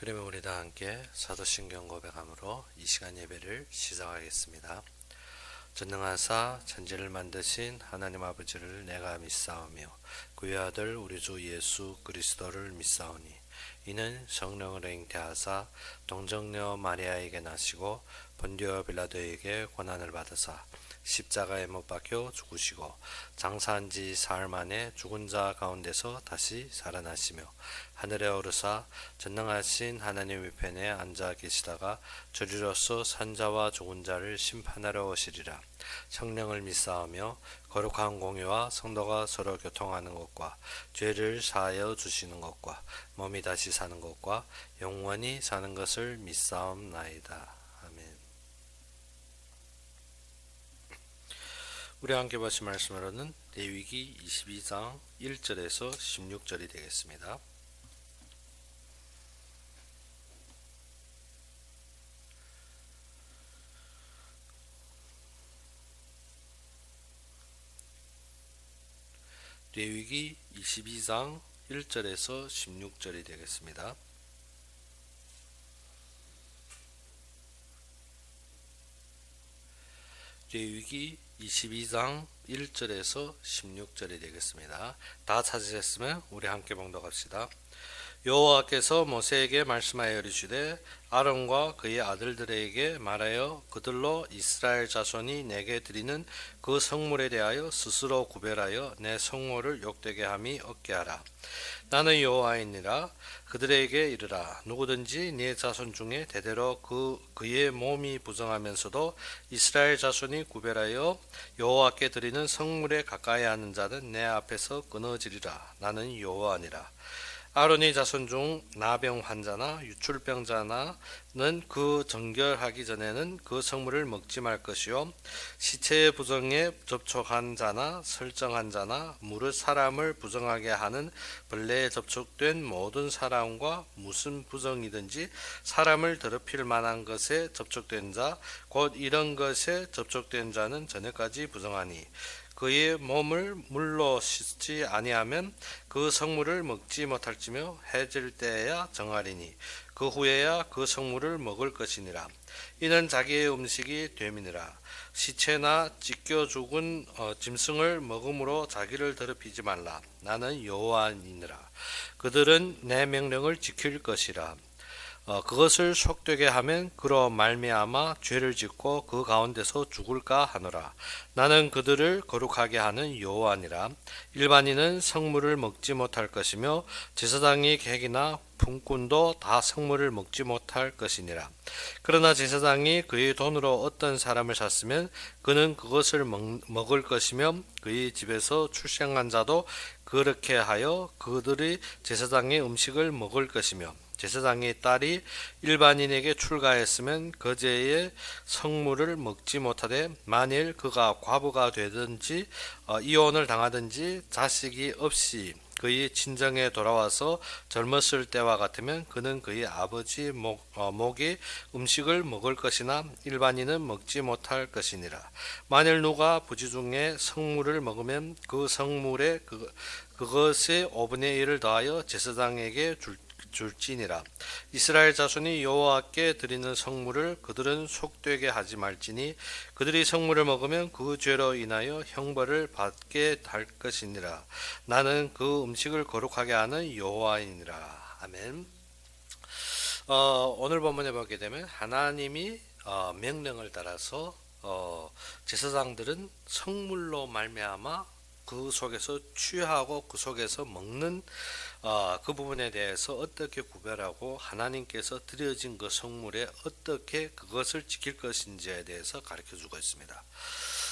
그러면 우리 다 함께 사도신경 고백함으로 이 시간 예배를 시작하겠습니다. 전능하사 천지를 만드신 하나님 아버지를 내가 믿사오며 그의 아들 우리 주 예수 그리스도를 믿사오니 이는 성령으로 잉태하사 동정녀 마리아에게 나시고 본디오 빌라도에게 고난을 받으사 십자가에 못 박혀 죽으시고 장사한 지 사흘 만에 죽은 자 가운데서 다시 살아나시며 하늘에 오르사 전능하신 하나님 우편에 앉아 계시다가 저리로서 산자와 죽은 자를 심판하러 오시리라. 성령을 믿사오며 거룩한 공유와 성도가 서로 교통하는 것과 죄를 사하여 주시는 것과 몸이 다시 사는 것과 영원히 사는 것을 믿사옵나이다. 아멘. 우리 함께 보신 말씀으로는 레위기 22장 1절에서 16절이 되겠습니다. 레위기 22장 1절에서 16절이 되겠습니다. 레위기 22장 1절에서 16절이 되겠습니다. 다 찾으셨으면 우리 함께 봉독합시다. 여호와께서 모세에게 말씀하여 이르시되 아론과 그의 아들들에게 말하여 그들로 이스라엘 자손이 내게 드리는 그 성물에 대하여 스스로 구별하여 내 성물을 욕되게 함이 없게 하라. 나는 여호와이니라. 그들에게 이르라. 누구든지 네 자손 중에 대대로 그의 몸이 부정하면서도 이스라엘 자손이 구별하여 여호와께 드리는 성물에 가까이 하는 자는 내 앞에서 끊어지리라. 나는 여호와니라. 아론의 자손 중 나병 환자나 유출병자나는 그 정결하기 전에는 그 성물을 먹지 말 것이요 시체의 부정에 접촉한 자나 설정한 자나 무릇 사람을 부정하게 하는 벌레에 접촉된 모든 사람과 무슨 부정이든지 사람을 더럽힐 만한 것에 접촉된 자 곧 이런 것에 접촉된 자는 저녁까지 부정하니 그의 몸을 물로 씻지 아니하면 그 성물을 먹지 못할지며 해질 때에야 정하리니 그 후에야 그 성물을 먹을 것이니라. 이는 자기의 음식이 됨이니라. 시체나 찢겨 죽은 짐승을 먹음으로 자기를 더럽히지 말라. 나는 여호와니니라. 그들은 내 명령을 지킬 것이라. 그것을 속되게 하면 그로 말미암아 죄를 짓고 그 가운데서 죽을까 하노라. 나는 그들을 거룩하게 하는 여호와니라. 일반인은 성물을 먹지 못할 것이며 제사장이 객이나 품꾼도 다 성물을 먹지 못할 것이니라. 그러나 제사장이 그의 돈으로 어떤 사람을 샀으면 그는 그것을 먹을 것이며 그의 집에서 출생한 자도 그렇게 하여 그들이 제사장의 음식을 먹을 것이며 제사장의 딸이 일반인에게 출가했으면 거제의 성물을 먹지 못하되 만일 그가 과부가 되든지 이혼을 당하든지 자식이 없이 그의 친정에 돌아와서 젊었을 때와 같으면 그는 그의 아버지 목의 음식을 먹을 것이나 일반인은 먹지 못할 것이니라. 만일 누가 부지 중에 성물을 먹으면 그 성물에 그것의 5분의 1을 더하여 제사장에게 줄지니라. 이스라엘 자손이 여호와께 드리는 성물을 그들은 속되게 하지 말지니 그들이 성물을 먹으면 그 죄로 인하여 형벌을 받게 할 것이니라. 나는 그 음식을 거룩하게 하는 여호와이니라. 아멘. 오늘 본문에 보게 되면 하나님이 명령을 따라서 제사장들은 성물로 말미암아 그 속에서 취하고 그 속에서 먹는 그 부분에 대해서 어떻게 구별하고 하나님께서 드려진 그 성물에 어떻게 그것을 지킬 것인지에 대해서 가르쳐주고 있습니다.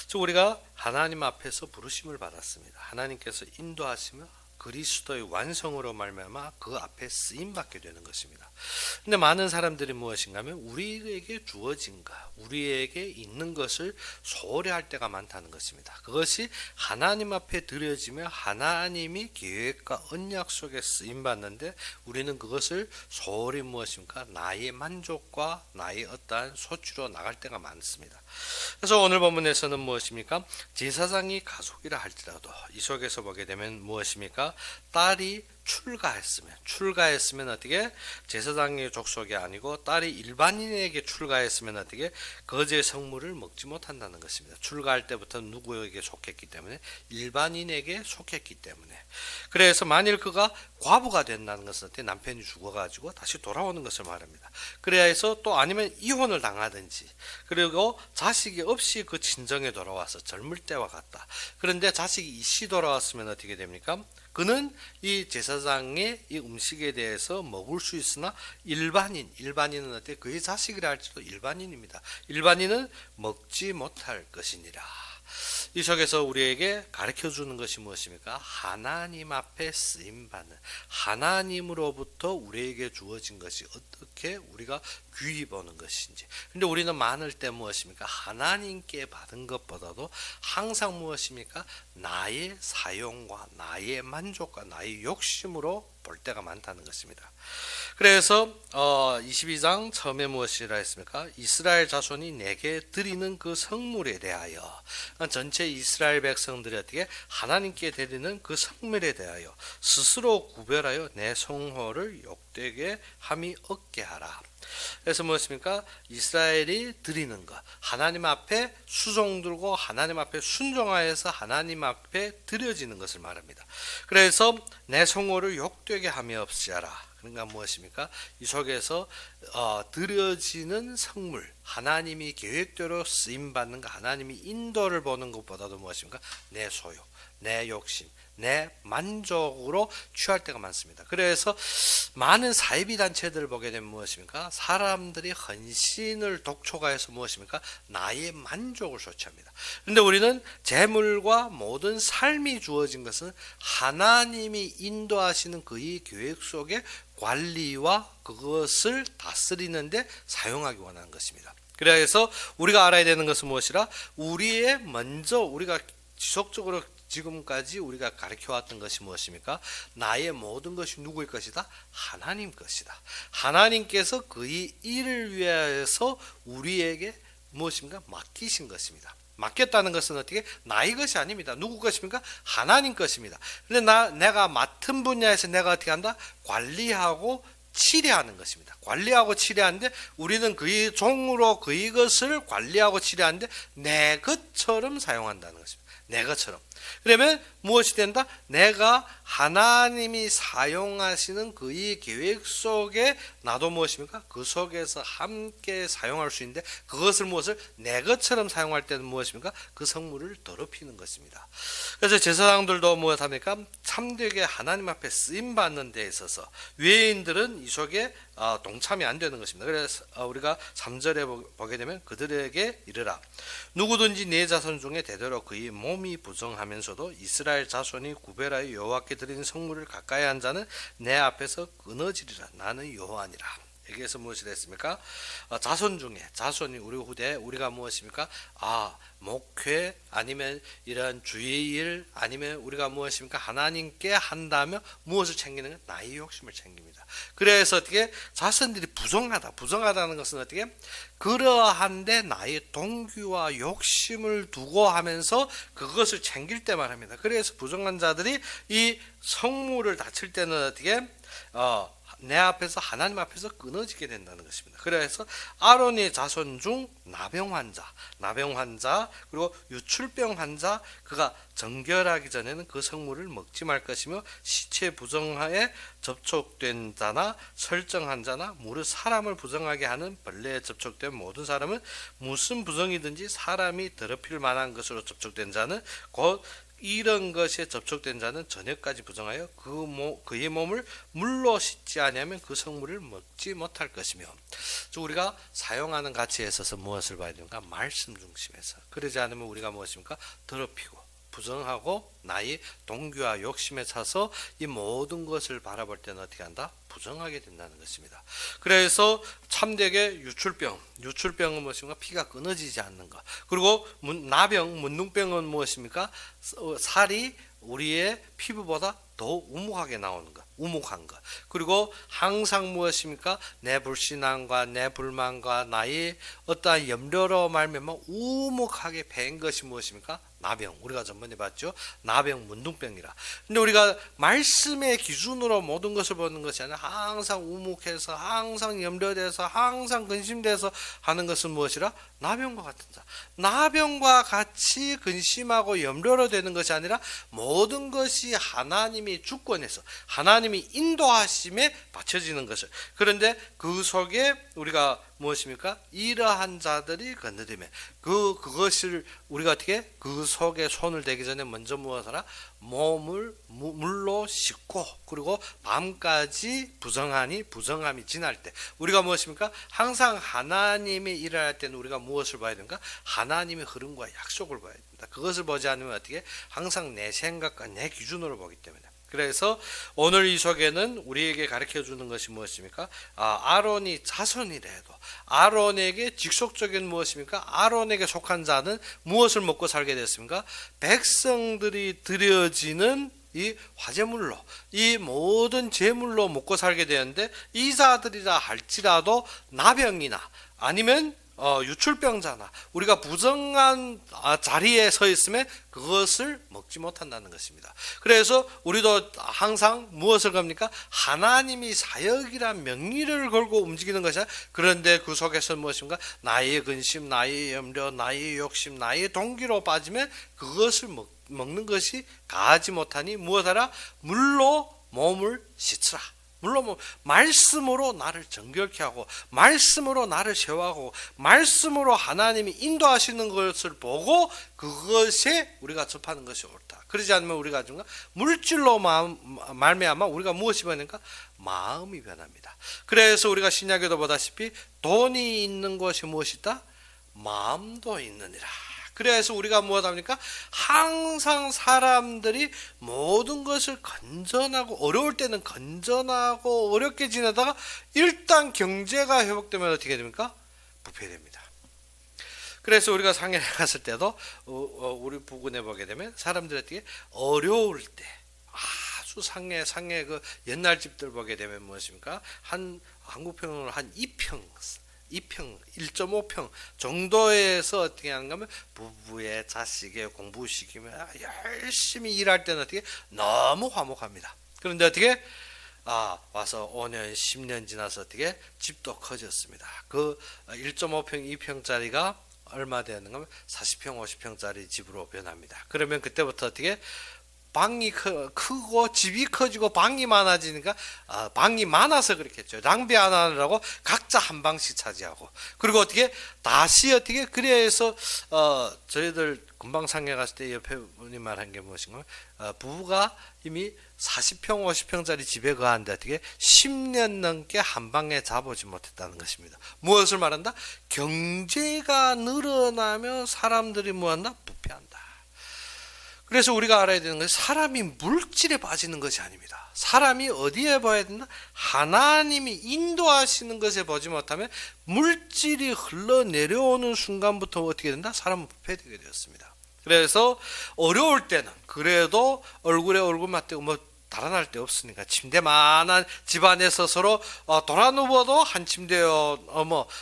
즉 우리가 하나님 앞에서 부르심을 받았습니다. 하나님께서 인도하시며 그리스도의 완성으로 말미암아 그 앞에 쓰임 받게 되는 것입니다. 근데 많은 사람들이 무엇인가 하면 우리에게 주어진 것, 우리에게 있는 것을 소홀히 할 때가 많다는 것입니다. 그것이 하나님 앞에 드려지며 하나님이 계획과 언약 속에 쓰임 받는데 우리는 그것을 소홀히 무엇입니까? 나의 만족과 나의 어떠한 소치로 나갈 때가 많습니다. 그래서 오늘 본문에서는 무엇입니까? 제사장이 가속이라 할지라도 이 속에서 보게 되면 무엇입니까? 무엇입니까? 딸이 출가했으면 어떻게 제사장의 족속이 아니고 딸이 일반인에게 출가했으면 어떻게 거제 성물을 먹지 못한다는 것입니다. 출가할 때부터 누구에게 속했기 때문에 일반인에게 속했기 때문에 그래서 만일 그가 과부가 된다는 것은 어떻게 남편이 죽어가지고 다시 돌아오는 것을 말합니다. 그래서 또 아니면 이혼을 당하든지 그리고 자식이 없이 그 친정에 돌아와서 젊을 때와 같다. 그런데 자식이 이씨 돌아왔으면 어떻게 됩니까? 그는 이 제사장의 이 음식에 대해서 먹을 수 있으나 일반인은 어때? 그의 자식이라 할지도 일반인입니다. 일반인은 먹지 못할 것이니라. 이 속에서 우리에게 가르쳐 주는 것이 무엇입니까? 하나님 앞에 쓰임 받는 하나님으로부터 우리에게 주어진 것이 어떻게 우리가 귀히 보는 것인지. 근데 우리는 많을 때 무엇입니까? 하나님께 받은 것보다도 항상 무엇입니까? 나의 사용과 나의 만족과 나의 욕심으로 볼 때가 많다는 것입니다. 그래서 22장 처음에 무엇이라 했습니까? 이스라엘 자손이 내게 드리는 그 성물에 대하여 전체 이스라엘 백성들이 어떻게 하나님께 드리는 그 성물에 대하여 스스로 구별하여 내 성호를 욕되게 함이 없게 하라. 그래서 무엇입니까? 이스라엘이 드리는 것, 하나님 앞에 수종들고 하나님 앞에 순종하여서 하나님 앞에 드려지는 것을 말합니다. 그래서 내 성호를 욕되게 하며 없이하라. 그러니까 무엇입니까? 이 속에서 드려지는 성물, 하나님이 계획대로 쓰임받는 것, 하나님이 인도를 보는 것보다도 무엇입니까? 내 소욕, 내 욕심, 내 만족으로 취할 때가 많습니다. 그래서 많은 사이비 단체들을 보게 되면 무엇입니까? 사람들이 헌신을 독촉하여서 무엇입니까? 나의 만족을 소취합니다. 그런데 우리는 재물과 모든 삶이 주어진 것은 하나님이 인도하시는 그의 계획 속에 관리와 그것을 다스리는데 사용하기 원하는 것입니다. 그래서 우리가 알아야 되는 것은 무엇이라? 우리가 지속적으로 지금까지 우리가 가르쳐왔던 것이 무엇입니까? 나의 모든 것이 누구의 것이다? 하나님 것이다. 하나님께서 그의 일을 위하여서 우리에게 무엇입니까? 맡기신 것입니다. 맡겼다는 것은 어떻게? 나의 것이 아닙니다. 누구 것입니까? 하나님 것입니다. 그런데 내가 맡은 분야에서 내가 어떻게 한다? 관리하고 치료하는 것입니다. 관리하고 치료하는데 우리는 그의 종으로 그의 것을 관리하고 치료하는데 내 것처럼 사용한다는 것입니다. 내 것처럼. 그러면 무엇이 된다? 내가 하나님이 사용하시는 그의 계획 속에 나도 무엇입니까? 그 속에서 함께 사용할 수 있는데 그것을 무엇을 내 것처럼 사용할 때는 무엇입니까? 그 성물을 더럽히는 것입니다. 그래서 제사장들도 무엇합니까? 참되게 하나님 앞에 쓰임받는 데 있어서 외인들은 이 속에 동참이 안 되는 것입니다. 그래서 우리가 3절에 보게 되면 그들에게 이르라. 누구든지 네 자손 중에 대대로 그의 몸이 부정하면서도 이스라엘 자손이 구별하여 여호와께 드리는 성물을 가까이 한 자는 내 앞에서 끊어지리라. 나는 여호와니라. 여기에서 무엇이 됐습니까? 자손이 우리 후대 우리가 무엇입니까? 목회 아니면 이런 주의 일 아니면 우리가 무엇입니까? 하나님께 한다면 무엇을 챙기는 것? 나의 욕심을 챙깁니다. 그래서 어떻게 자손들이 부정하다는 것은 어떻게 그러한데 나의 동기와 욕심을 두고 하면서 그것을 챙길 때 말합니다. 그래서 부정한 자들이 이 성물을 다칠 때는 어떻게 내 앞에서 하나님 앞에서 끊어지게 된다는 것입니다. 그래서 아론의 자손 중 나병 환자 그리고 유출병 환자 그가 정결하기 전에는 그 성물을 먹지 말 것이며 시체 부정하에 접촉된 자나 설정한 자나 무릇 사람을 부정하게 하는 벌레에 접촉된 모든 사람은 무슨 부정이든지 사람이 더럽힐 만한 것으로 접촉된 자는 곧 이런 것에 접촉된 자는 저녁까지 부정하여 그의 몸을 물로 씻지 아니하면 그 성물을 먹지 못할 것이며 우리가 사용하는 가치에 있어서 무엇을 봐야 됩니까? 말씀 중심에서. 그러지 않으면 우리가 무엇입니까? 더럽히고 부정하고 나의 동기와 욕심에 차서 이 모든 것을 바라볼 때는 어떻게 한다? 부정하게 된다는 것입니다. 그래서 참되게 유출병은 무엇입니까? 피가 끊어지지 않는 것. 그리고 문둥병은 무엇입니까? 살이 우리의 피부보다 더 우묵하게 나오는 것, 우묵한 것. 그리고 항상 무엇입니까? 내 불신앙과 내 불만과 나의 어떠한 염려로 말미암아 우묵하게 밴 것이 무엇입니까? 나병, 우리가 전번에 봤죠. 나병, 문둥병이라. 근데 우리가 말씀의 기준으로 모든 것을 보는 것이 아니라 항상 우묵해서 항상 염려돼서 항상 근심돼서 하는 것은 무엇이라? 나병과 같은 자. 나병과 같이 근심하고 염려로 되는 것이 아니라 모든 것이 하나님이 주권에서 하나님이 인도하심에 받쳐지는 것을. 그런데 그 속에 우리가 무엇입니까? 이러한 자들이 건너되면 그것을 우리가 어떻게 그 속에 손을 대기 전에 먼저 무엇하라? 몸을 물로 씻고 그리고 밤까지 부정함이 지날 때 우리가 무엇입니까? 항상 하나님이 일할 때는 우리가 무엇을 봐야 되는가? 하나님의 흐름과 약속을 봐야 됩니다. 그것을 보지 않으면 어떻게? 항상 내 생각과 내 기준으로 보기 때문에. 그래서 오늘 이 속에는 우리에게 가르쳐 주는 것이 무엇입니까? 아론이 자손이라 해도 아론에게 직속적인 무엇입니까? 아론에게 속한 자는 무엇을 먹고 살게 됐습니까? 백성들이 드려지는 이 화제물로 이 모든 제물로 먹고 살게 되는데 이 자들이라 할지라도 나병이나 아니면 유출병자나 우리가 부정한 자리에 서 있으면 그것을 먹지 못한다는 것입니다. 그래서 우리도 항상 무엇을 겁니까? 하나님이 사역이란 명의를 걸고 움직이는 것이야. 그런데 그 속에서 무엇인가? 나의 근심, 나의 염려, 나의 욕심, 나의 동기로 빠지면 그것을 먹는 것이 가하지 못하니 무엇하라? 물로 몸을 씻으라. 물론 말씀으로 나를 정결케 하고 말씀으로 나를 세워하고 말씀으로 하나님이 인도하시는 것을 보고 그것에 우리가 접하는 것이 옳다. 그러지 않으면 우리가 물질로 말미암아 우리가 무엇이 변하는가? 마음이 변합니다. 그래서 우리가 신약에도 보다시피 돈이 있는 것이 무엇이다? 마음도 있느니라. 그래서 우리가 무엇합니까? 항상 사람들이 모든 것을 건전하고 어려울 때는 건전하고 어렵게 지내다가 일단 경제가 회복되면 어떻게 됩니까? 부패됩니다. 그래서 우리가 상해에 갔을 때도 우리 부근에 보게 되면 사람들이 어떻게 어려울 때 아주 상해 그 옛날 집들 보게 되면 무엇입니까? 한국평으로 한 2평 1.5평 정도에서 어떻게 하는가 하면 부부의 자식의 공부시키며 열심히 일할 때는 어떻게 너무 화목합니다. 그런데 어떻게 와서 5년 10년 지나서 어떻게 집도 커졌습니다. 그 1.5평 2평짜리가 얼마 되는가 하면 40평 50평짜리 집으로 변합니다. 그러면 그때부터 어떻게 방이 크고 집이 커지고 방이 많아지니까 방이 많아서 그렇겠죠. 낭비 안 하느라고 각자 한 방씩 차지하고 그리고 어떻게 다시 어떻게 그래서 저희들 금방 상해 갔을 때 옆에 분이 말한 게 무엇인가? 부부가 이미 40평 50평짜리 집에 거하는데 어떻게 10년 넘게 한 방에 자보지 못했다는 것입니다. 무엇을 말한다? 경제가 늘어나면 사람들이 뭐한다? 부패한다. 그래서 우리가 알아야 되는 것은 사람이 물질에 빠지는 것이 아닙니다. 사람이 어디에 봐야 된다? 하나님이 인도하시는 것에 보지 못하면 물질이 흘러내려오는 순간부터 어떻게 된다? 사람은 부패되게 되었습니다. 그래서 어려울 때는 그래도 얼굴에 얼굴 맞대고 달아날 데 없으니까 침대만한 집안에서 서로 돌아 누워도 한 침대요,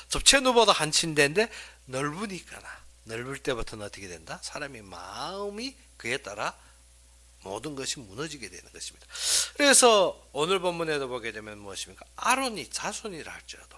접채 누워도 한 침대인데 넓을 때부터는 어떻게 된다? 사람이 마음이 그에 따라 모든 것이 무너지게 되는 것입니다. 그래서 오늘 본문에도 보게 되면 무엇입니까? 아론이 자손이라 할지라도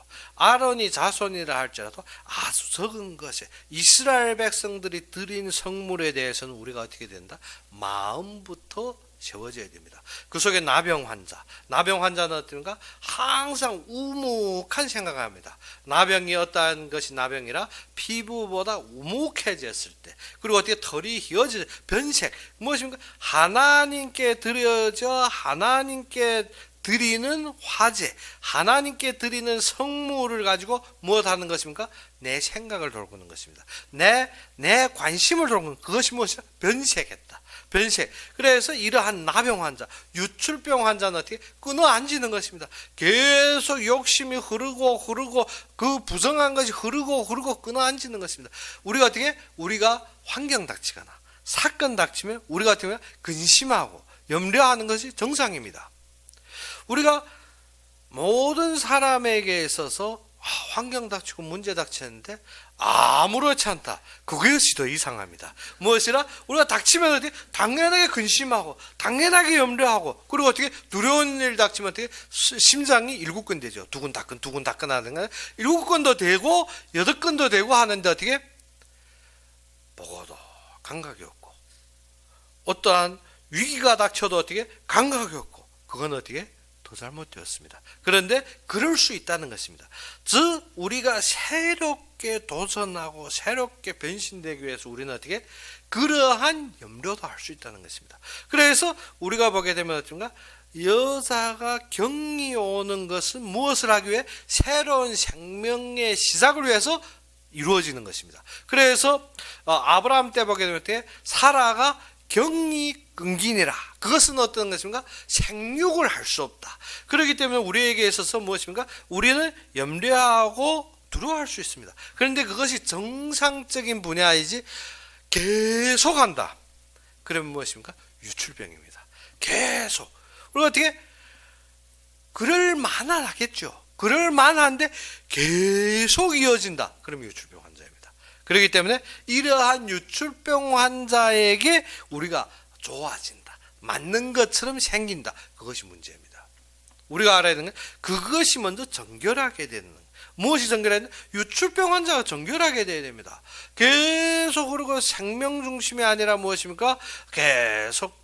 아주 적은 것에 이스라엘 백성들이 드린 성물에 대해서는 우리가 어떻게 된다? 마음부터 세워져야 됩니다. 그 속에 나병 환자는 어떤가? 항상 우묵한 생각을 합니다. 나병이 어떠한 것이 나병이라 피부보다 우묵해졌을 때 그리고 어떻게 털이 휘어져 변색 무엇입니까? 하나님께 드려져 하나님께 드리는 화제 하나님께 드리는 성물을 가지고 무엇하는 것입니까? 내 생각을 돌보는 것입니다. 내 관심을 돌보는 그것이 무엇이냐? 변색했다. 그래서 이러한 나병 환자, 유출병 환자는 어떻게 끊어 앉는 것입니다. 계속 욕심이 흐르고 그 부정한 것이 흐르고 끊어 앉는 것입니다. 우리가 환경 닥치거나 사건 닥치면 우리가 어떻게 근심하고 염려하는 것이 정상입니다. 우리가 모든 사람에게 있어서 환경 닥치고 문제 닥치는데 아무렇지 않다. 그것이 더 이상합니다. 무엇이라? 우리가 닥치면 어떻게 당연하게 근심하고 당연하게 염려하고 그리고 어떻게 두려운 일 닥치면 어떻게 심장이 7건 되죠. 두근다근 하는 7건도 되고 8건도 되고 하는데 어떻게 보고도 감각이 없고 어떠한 위기가 닥쳐도 어떻게 감각이 없고 그건 어떻게 더 잘못되었습니다. 그런데 그럴 수 있다는 것입니다. 즉 우리가 새롭게 도전하고 새롭게 변신되기 위해서 우리는 어떻게 그러한 염려도 할 수 있다는 것입니다. 그래서 우리가 보게 되면 어떤가 여자가 경이 오는 것은 무엇을 하기 위해 새로운 생명의 시작을 위해서 이루어지는 것입니다. 그래서 아브라함 때 보게 되면 어떻게 사라가 경이 끊기니라. 그것은 어떤 것입니까? 생육을 할 수 없다. 그렇기 때문에 우리에게 있어서 무엇입니까? 우리는 염려하고 두려워할 수 있습니다. 그런데 그것이 정상적인 분야이지 계속한다. 그러면 무엇입니까? 유출병입니다. 계속. 우리가 어떻게 그럴 만하겠죠. 그럴 만한데 계속 이어진다. 그러면 유출병 환자입니다. 그렇기 때문에 이러한 유출병 환자에게 우리가 좋아진다. 맞는 것처럼 생긴다. 그것이 문제입니다. 우리가 알아야 되는 건 그것이 먼저 정결하게 되는 거예요. 무엇이 정결해야 되는? 유출병 환자가 정결하게 되어야 됩니다. 계속 그러고 생명 중심이 아니라 무엇입니까? 계속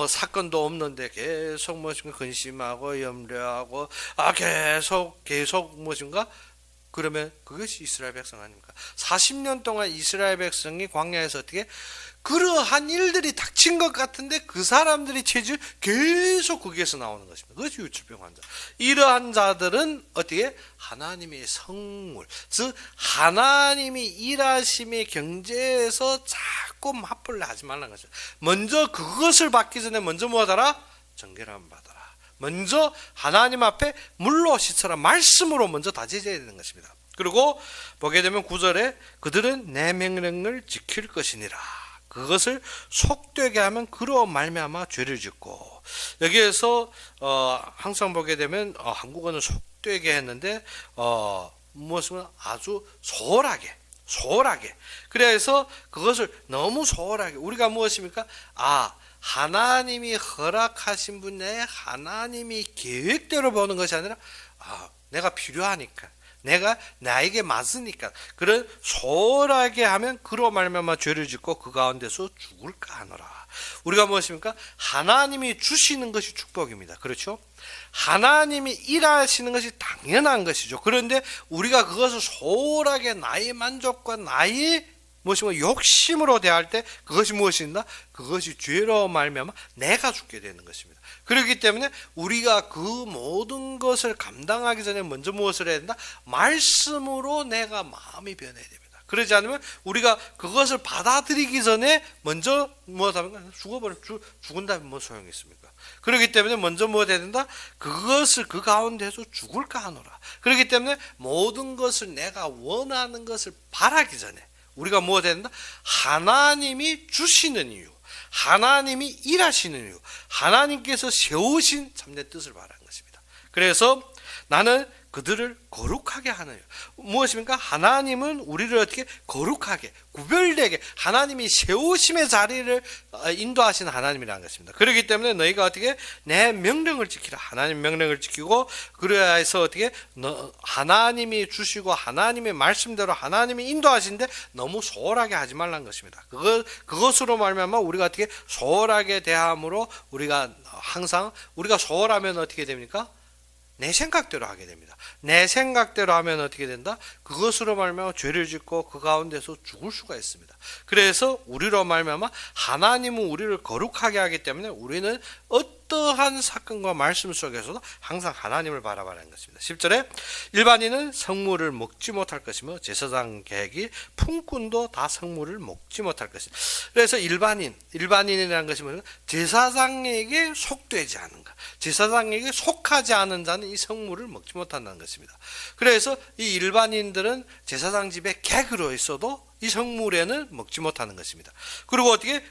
사건도 없는데 계속 무엇인가 근심하고 염려하고 계속 무엇인가? 그러면 그것이 이스라엘 백성 아닙니까? 40년 동안 이스라엘 백성이 광야에서 어떻게 그러한 일들이 닥친 것 같은데 그 사람들이 체질 계속 거기에서 나오는 것입니다. 그것이 유출병 환자. 이러한 자들은 어떻게 하나님의 성물, 즉 하나님이 일하심의 경제에서 자꾸 맞벌려 하지 말라는 것이죠. 먼저 그것을 받기 전에 먼저 뭐하더라? 정결함 받아라. 먼저 하나님 앞에 물로 씻어라. 말씀으로 먼저 다져져야 되는 것입니다. 그리고 보게 되면 9절에 그들은 내 명령을 지킬 것이니라. 그것을 속되게 하면 그로 말미암아 죄를 짓고 여기에서 항상 보게 되면 한국어는 속되게 했는데 무엇은 아주 소홀하게 그래서 그것을 너무 소홀하게 우리가 무엇입니까? 하나님이 허락하신 분의 하나님이 계획대로 보는 것이 아니라 내가 필요하니까 내가 나에게 맞으니까 그런 소홀하게 하면 그로 말미암아 죄를 짓고 그 가운데서 죽을까 하노라. 우리가 무엇입니까? 하나님이 주시는 것이 축복입니다. 그렇죠? 하나님이 일하시는 것이 당연한 것이죠. 그런데 우리가 그것을 소홀하게 나의 만족과 나의 무엇이고 욕심으로 대할 때 그것이 무엇인가? 그것이 죄로 말미암아 내가 죽게 되는 것입니다. 그렇기 때문에 우리가 그 모든 것을 감당하기 전에 먼저 무엇을 해야 된다? 말씀으로 내가 마음이 변해야 됩니다. 그러지 않으면 우리가 그것을 받아들이기 전에 먼저 무엇하면 죽은다면 뭐 소용이 있습니까? 그렇기 때문에 먼저 무엇 해야 된다? 그것을 그 가운데서 죽을까 하노라. 그렇기 때문에 모든 것을 내가 원하는 것을 바라기 전에 우리가 무엇 해야 된다? 하나님이 주시는 이유, 하나님이 일하시는 이유, 하나님께서 세우신 참된 뜻을 바라는 것입니다. 그래서 나는 그들을 거룩하게 하는 이유. 무엇입니까? 하나님은 우리를 어떻게 거룩하게 구별되게 하나님이 세우심의 자리를 인도하시는 하나님이라는 것입니다. 그렇기 때문에 너희가 어떻게 내 명령을 지키라. 하나님 명령을 지키고 그래야 해서 어떻게 하나님이 주시고 하나님의 말씀대로 하나님이 인도하시는데 너무 소홀하게 하지 말라는 것입니다. 그것으로 말미암아 우리가 어떻게 소홀하게 대함으로 우리가 항상 우리가 소홀하면 어떻게 됩니까? 내 생각대로 하게 됩니다. 내 생각대로 하면 어떻게 된다? 그것으로 말미암아 죄를 짓고 그 가운데서 죽을 수가 있습니다. 그래서 우리로 말미암아 하나님은 우리를 거룩하게 하기 때문에 우리는 어떠한 사건과 말씀 속에서도 항상 하나님을 바라봐라는 것입니다. 10절에 일반인은 성물을 먹지 못할 것이며 제사장 객이 품꾼도 다 성물을 먹지 못할 것이다. 그래서 일반인이라는 것이 뭐냐면 제사장에게 속되지 않은 것, 제사장에게 속하지 않은 자는 이 성물을 먹지 못한다는 것입니다. 그래서 이 일반인들은 제사장 집에 객으로 있어도 이 성물에는 먹지 못하는 것입니다. 그리고 어떻게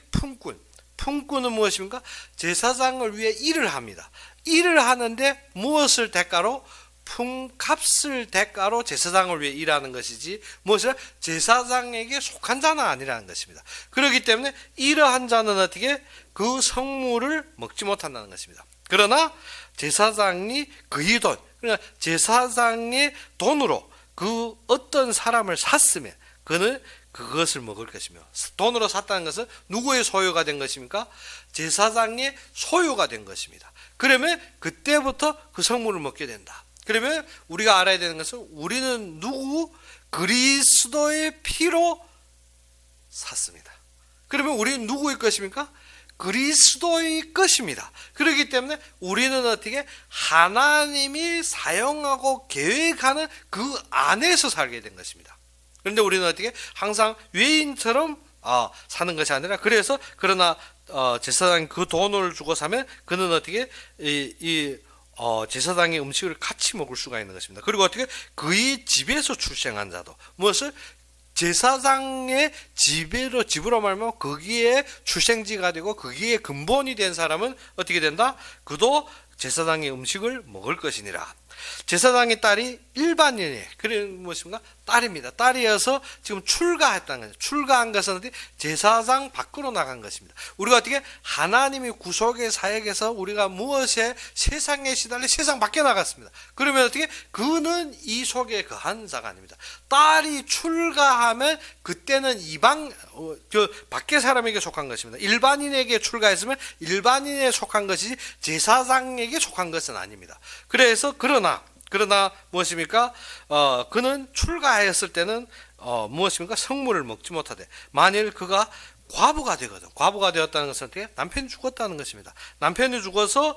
품꾼은 무엇입니까? 제사장을 위해 일을 합니다. 일을 하는데 무엇을 대가로? 품값을 대가로 제사장을 위해 일하는 것이지 무엇이라 제사장에게 속한 자는 아니라는 것입니다. 그렇기 때문에 이러한 자는 어떻게 그 성물을 먹지 못한다는 것입니다. 그러나 제사장이 그의 돈, 그러니까 제사장의 돈으로 그 어떤 사람을 샀으면 그는 그것을 먹을 것이며, 돈으로 샀다는 것은 누구의 소유가 된 것입니까? 제사장의 소유가 된 것입니다. 그러면 그때부터 그 성물을 먹게 된다. 그러면 우리가 알아야 되는 것은 우리는 누구? 그리스도의 피로 샀습니다. 그러면 우리는 누구의 것입니까? 그리스도의 것입니다. 그렇기 때문에 우리는 어떻게 하나님이 사용하고 계획하는 그 안에서 살게 된 것입니다. 그런데 우리는 어떻게 항상 외인처럼 사는 것이 아니라, 그래서 그러나 제사장이 그 돈을 주고 사면 그는 어떻게 제사장의 음식을 같이 먹을 수가 있는 것입니다. 그리고 어떻게 그의 집에서 출생한 자도 무엇을 제사장의 집으로 말하면 거기에 출생지가 되고 거기에 근본이 된 사람은 어떻게 된다? 그도 제사장의 음식을 먹을 것이니라. 제사장의 딸이 일반인이에요. 그래 무엇입니까? 딸입니다. 딸이어서 지금 출가했다는 거죠. 출가한 것은 어디? 제사장 밖으로 나간 것입니다. 우리가 어떻게 하나님이 구속의 사역에서 우리가 무엇에 세상에 시달려 세상 밖에 나갔습니다. 그러면 어떻게? 그는 이 속에 거한 자가 아닙니다. 딸이 출가하면 그때는 이방 밖에 사람에게 속한 것입니다. 일반인에게 출가했으면 일반인에 속한 것이지 제사장에게 속한 것은 아닙니다. 그래서 그러나 무엇입니까? 그는 출가하였을 때는 무엇입니까? 성물을 먹지 못하되, 만일 그가 과부가 되거든. 과부가 되었다는 것은 어떻게? 남편이 죽었다는 것입니다. 남편이 죽어서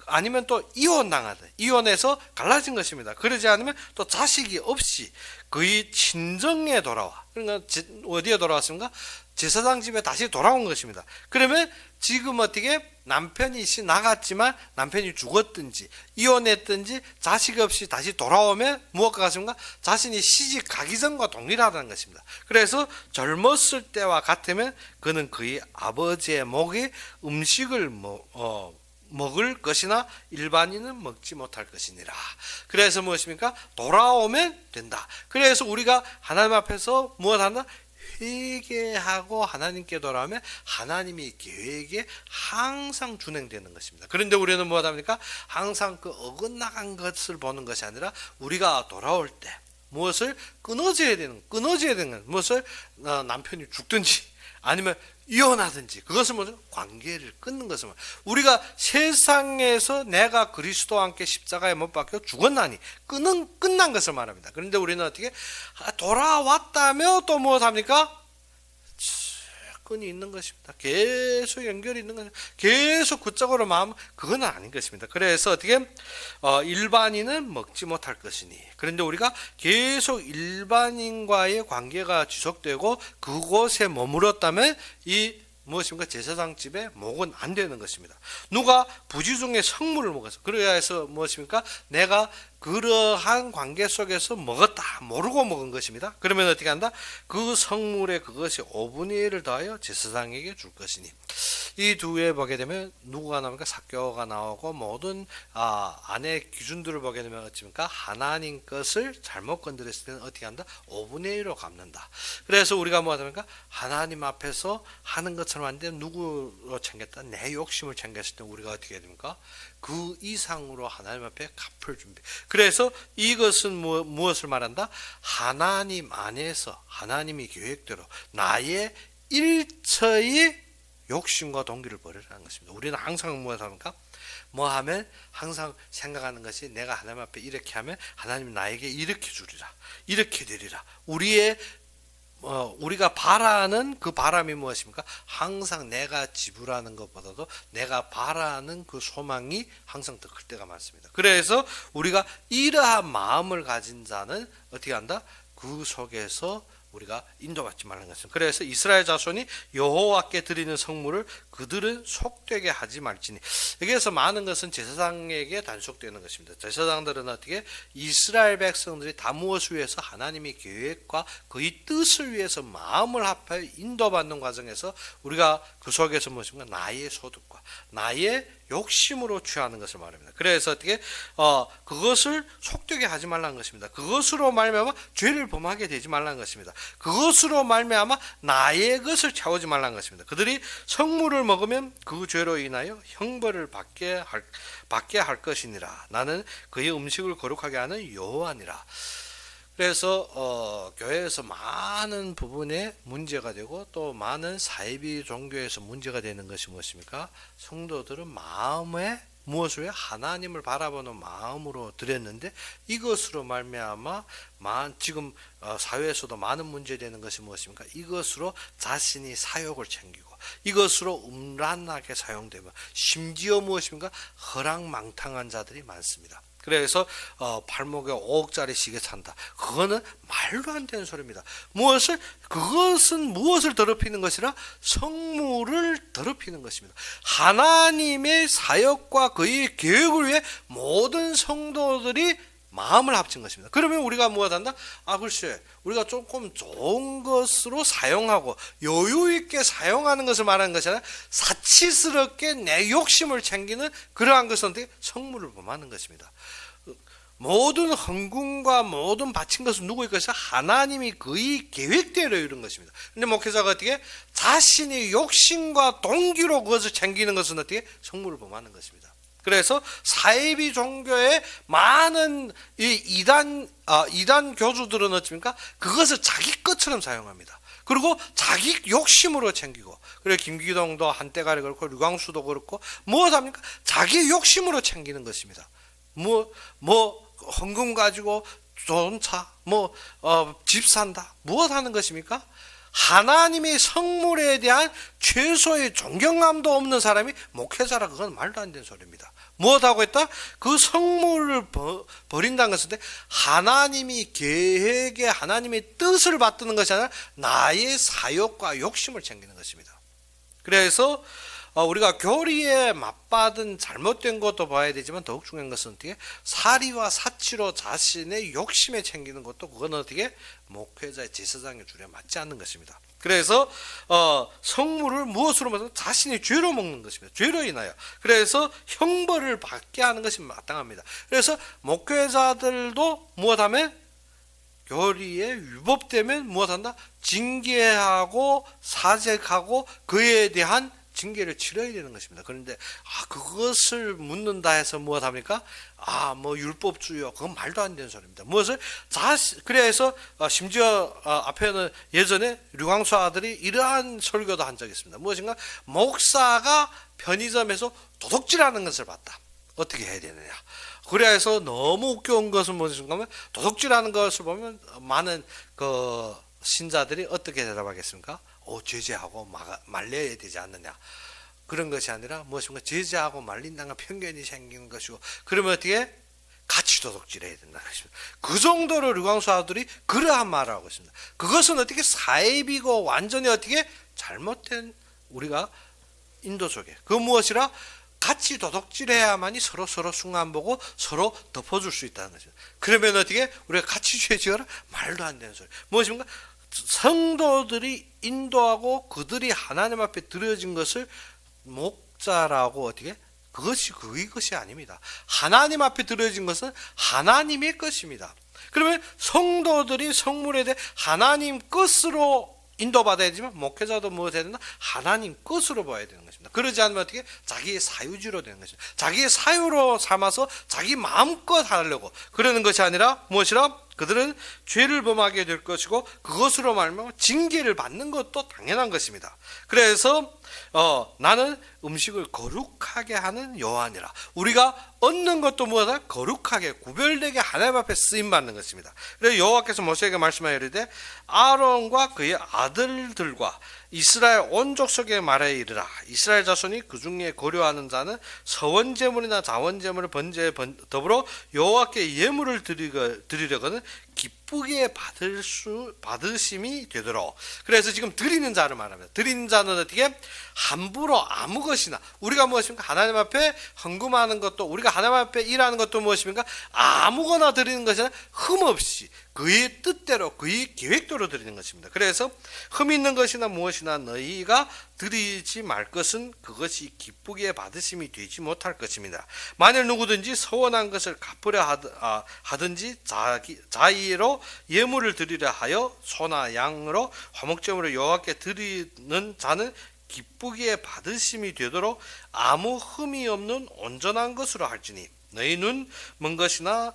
아니면 또 이혼당하든, 이혼해서 갈라진 것입니다. 그러지 않으면 또 자식이 없이 그의 친정에 돌아와. 그러니까 어디에 돌아왔습니까? 제사장 집에 다시 돌아온 것입니다. 그러면 지금 어떻게 남편이 나갔지만 남편이 죽었든지 이혼했든지 자식 없이 다시 돌아오면 무엇과 같습니까? 자신이 시집 가기 전과 동일하다는 것입니다. 그래서 젊었을 때와 같으면 그는 그의 아버지의 목에 음식을 먹을 것이나 일반인은 먹지 못할 것이니라. 그래서 무엇입니까? 돌아오면 된다. 그래서 우리가 하나님 앞에서 무엇한다? 회개하고 하나님께 돌아오면 하나님의 계획에 항상 준행되는 것입니다. 그런데 우리는 무엇합니까? 항상 그 어긋나간 것을 보는 것이 아니라 우리가 돌아올 때 무엇을 끊어져야 되는 것, 무엇을 남편이 죽든지 아니면 이혼하든지, 그것을 뭐죠? 관계를 끊는 것을 우리가 세상에서 내가 그리스도와 함께 십자가에 못 박혀 죽었나니 끝난 것을 말합니다. 그런데 우리는 어떻게 돌아왔다며 또 무엇합니까? 끈이 있는 것입니다. 계속 연결이 있는 것입니다. 계속 그쪽으로 마음, 그건 아닌 것입니다. 그래서 어떻게 일반인은 먹지 못할 것이니, 그런데 우리가 계속 일반인과의 관계가 지속되고 그곳에 머물렀다면 이 무엇입니까? 제사장 집에 목은 안 되는 것입니다. 누가 부지중에 성물을 먹어서, 그래야 해서 무엇입니까? 내가 그러한 관계 속에서 먹었다 모르고 먹은 것입니다. 그러면 어떻게 한다? 그 성물에 그것이 5분의 1을 더하여 제사장에게 줄 것이니, 이 두 에 보게 되면 누구가 나옵니까? 삭개오가 나오고 모든 안의 기준들을 보게 되면 어떻습니까? 하나님 것을 잘못 건드렸을 때는 어떻게 한다? 5분의 1로 갚는다. 그래서 우리가 뭐 합니까? 하나님 앞에서 하는 것처럼 안 되면 누구로 챙겼다? 내 욕심을 챙겼을 때 우리가 어떻게 해야 됩니까? 그 이상으로 하나님 앞에 갚을 준비. 그래서 이것은 무엇을 말한다? 하나님 안에서 하나님의 계획대로 나의 일처의 욕심과 동기를 버리라는 것입니다. 우리는 항상 무엇합니까? 뭐 하면 항상 생각하는 것이 내가 하나님 앞에 이렇게 하면 하나님이 나에게 이렇게 주리라, 이렇게 되리라. 우리가 바라는 그 바람이 무엇입니까? 항상 내가 지불하는 것보다도 내가 바라는 그 소망이 항상 더 클 때가 많습니다. 그래서 우리가 이러한 마음을 가진 자는 어떻게 한다? 그 속에서 우리가 인도받지 말라는 것입니다. 그래서 이스라엘 자손이 여호와께 드리는 성물을 그들은 속되게 하지 말지니, 여기에서 많은 것은 제사장에게 단속되는 것입니다. 제사장들은 어떻게 이스라엘 백성들이 다 무엇을 위해서 하나님의 계획과 그의 뜻을 위해서 마음을 합하여 인도받는 과정에서 우리가 그 속에서 무엇인가 나의 소득과 나의 욕심으로 취하는 것을 말합니다. 그래서 어떻게 그것을 속되게 하지 말라는 것입니다. 그것으로 말미암아 죄를 범하게 되지 말라는 것입니다. 그것으로 말미암아 나의 것을 채우지 말라는 것입니다. 그들이 성물을 먹으면 그 죄로 인하여 형벌을 받게 할 것이니라. 나는 그의 음식을 거룩하게 하는 여호와니라. 그래서 교회에서 많은 부분에 문제가 되고 또 많은 사이비 종교에서 문제가 되는 것이 무엇입니까? 성도들은 마음에 무엇을 하나님을 바라보는 마음으로 드렸는데 이것으로 말미암아 지금 사회에서도 많은 문제되는 것이 무엇입니까? 이것으로 자신이 사욕을 챙기고 이것으로 음란하게 사용되면 심지어 무엇입니까? 허랑망탕한 자들이 많습니다. 그래서 발목에 5억짜리 시계 찬다. 그거는 말도 안 되는 소리입니다. 그것은 무엇을 더럽히는 것이라? 성물을 더럽히는 것입니다. 하나님의 사역과 그의 계획을 위해 모든 성도들이 마음을 합친 것입니다. 그러면 우리가 무엇 한다? 글쎄, 우리가 조금 좋은 것으로 사용하고 여유 있게 사용하는 것을 말하는 것이 아니라 사치스럽게 내 욕심을 챙기는 그러한 것은 어떻게? 성물을 범하는 것입니다. 모든 헌금과 모든 바친 것은 누구의 것이야? 하나님이 그의 계획대로 이룬 것입니다. 그런데 목회자가 어떻게? 자신의 욕심과 동기로 그것을 챙기는 것은 어떻게? 성물을 범하는 것입니다. 그래서 사이비 종교의 많은 이 이단 교주들은 어떻습니까? 그것을 자기 것처럼 사용합니다. 그리고 자기 욕심으로 챙기고, 그래 김기동도 한때가리 그렇고 류광수도 그렇고 무엇합니까? 자기 욕심으로 챙기는 것입니다. 헌금 가지고 좋은 차, 집 산다. 무엇 하는 것입니까? 하나님의 성물에 대한 최소의 존경감도 없는 사람이 목회자라. 그건 말도 안 되는 소리입니다. 무엇하고 있다? 그 성물을 버린다는 것은 하나님이 계획에 하나님의 뜻을 받드는 것이 아니라 나의 사욕과 욕심을 챙기는 것입니다. 그래서 우리가 교리에 맞받은 잘못된 것도 봐야 되지만 더욱 중요한 것은 어떻게? 사리와 사치로 자신의 욕심에 챙기는 것도 그건 어떻게? 목회자의 제사장의 줄에 맞지 않는 것입니다. 그래서 성물을 무엇으로 먹는? 자신의 죄로 먹는 것입니다. 죄로 인하여. 그래서 형벌을 받게 하는 것이 마땅합니다. 그래서 목회자들도 무엇하면? 교리에 위법되면 무엇한다? 징계하고 사죄하고 그에 대한 징계를 치러야 되는 것입니다. 그런데 그것을 묻는다 해서 무엇합니까? 율법주의요. 그건 말도 안 되는 소리입니다. 무엇을? 그래서 심지어 앞에는 예전에 류광수 아들이 이러한 설교도 한 적이 있습니다. 무엇인가? 목사가 편의점에서 도둑질하는 것을 봤다. 어떻게 해야 되느냐? 그래서 너무 웃겨운 것은 무엇인가 하면 도둑질하는 것을 보면 많은 신자들이 어떻게 대답하겠습니까? 제재하고 말려야 되지 않느냐. 그런 것이 아니라 무엇인가 제재하고 말린다는 편견이 생기는 것이고, 그러면 어떻게? 같이 도둑질해야 된다는 것입니다. 그 정도로 류광수 아들이 그러한 말을 하고 있습니다. 그것은 어떻게? 사입이고 완전히 어떻게? 잘못된 우리가 인도 속에 그 무엇이라? 같이 도둑질해야만이 서로 숭안 보고 서로 덮어줄 수 있다는 것입니다. 그러면 어떻게? 우리가 같이 죄 지어라? 말도 안 되는 소리. 무엇입니까? 성도들이 인도하고 그들이 하나님 앞에 드려진 것을 목자라고 어떻게? 그것이 그의 것이 아닙니다. 하나님 앞에 드려진 것은 하나님의 것입니다. 그러면 성도들이 성물에 대해 하나님 것으로 인도받아야 되지만 목회자도 무엇 해야 되나? 하나님 것으로 봐야 되는 것입니다. 그러지 않으면 어떻게? 자기의 사유지로 되는 것입니다. 자기의 사유로 삼아서 자기 마음껏 하려고 그러는 것이 아니라 무엇이라? 그들은 죄를 범하게 될 것이고 그것으로 말하면 징계를 받는 것도 당연한 것입니다. 그래서 나는 음식을 거룩하게 하는 여호와니라. 우리가 얻는 것도 무엇이다? 거룩하게 구별되게 하나님 앞에 쓰임 받는 것입니다. 그래서 여호와께서 모세에게 말씀하여 이르되 아론과 그의 아들들과 이스라엘 온 족속에 말하여 이르라. 이스라엘 자손이 그 중에 고려하는 자는 서원 제물이나 자원 제물을 번제에 더불어 여호와께 예물을 드리려거든 기쁘게 받으심이 되도록. 그래서 지금 드리는 자를 말합니다. 드리는 자는 어떻게? 함부로 아무 것이나 우리가 무엇입니까? 하나님 앞에 헌금하는 것도 우리가 하나님 앞에 일하는 것도 무엇입니까? 아무거나 드리는 것이 아니라 흠없이 그의 뜻대로 그의 계획대로 드리는 것입니다. 그래서 흠 있는 것이나 무엇이나 너희가 드리지 말 것은 그것이 기쁘게 받으심이 되지 못할 것입니다. 만일 누구든지 서원한 것을 갚으려 하든지 자의로 예물을 드리려 하여 소나 양으로 화목제물을 여호와께 드리는 자는 기쁘게 받으심이 되도록 아무 흠이 없는 온전한 것으로 할지니 너희 눈 먼 것이나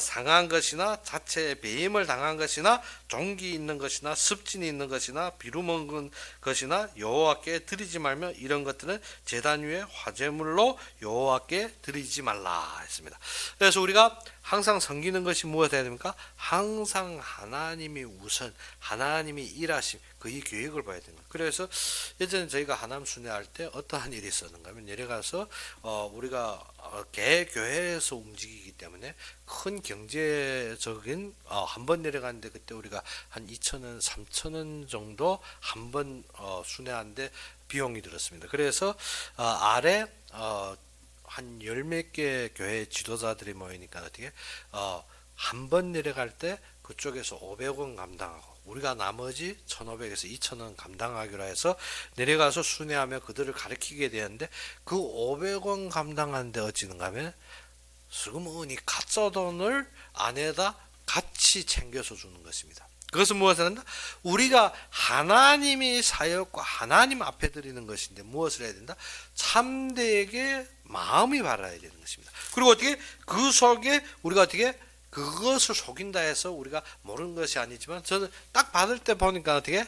상한 것이나 자체에 배임을 당한 것이나 종기 있는 것이나 습진이 있는 것이나 비루 먹은 것이나 여호와께 드리지 말며 이런 것들은 제단 위에 화제물로 여호와께 드리지 말라 했습니다. 그래서 우리가 항상 섬기는 것이 무엇이 해야 됩니까? 항상 하나님이 우선, 하나님이 일하심, 그의 계획을 봐야 됩니다. 그래서 예전에 저희가 하나님 순회할 때 어떠한 일이 있었는가 하면 내려가서 우리가 개교회에서 움직이기 때문에 큰 경제적인 한 번 내려가는데 그때 우리가 한 2,000원, 3,000원 정도 한 번 순회하는데 비용이 들었습니다. 그래서 아래 한 열 몇 개 교회 지도자들이 모이니까 어떻게 한 번 내려갈 때 그쪽에서 500원 감당하고 우리가 나머지 1,500에서 2,000원 감당하기로 해서 내려가서 순회하며 그들을 가르치게 되는데 그 500원 감당하는데 어찌는가 하면 슬그머니 가짜 돈을 안에다 같이 챙겨서 주는 것입니다. 그것은 무엇을 한다? 우리가 하나님이 사역과 하나님 앞에 드리는 것인데 무엇을 해야 된다? 참되게 마음이 바라야 되는 것입니다. 그리고 어떻게 그 속에 우리가 어떻게 그것을 속인다 해서 우리가 모르는 것이 아니지만 저는 딱 받을 때 보니까 어떻게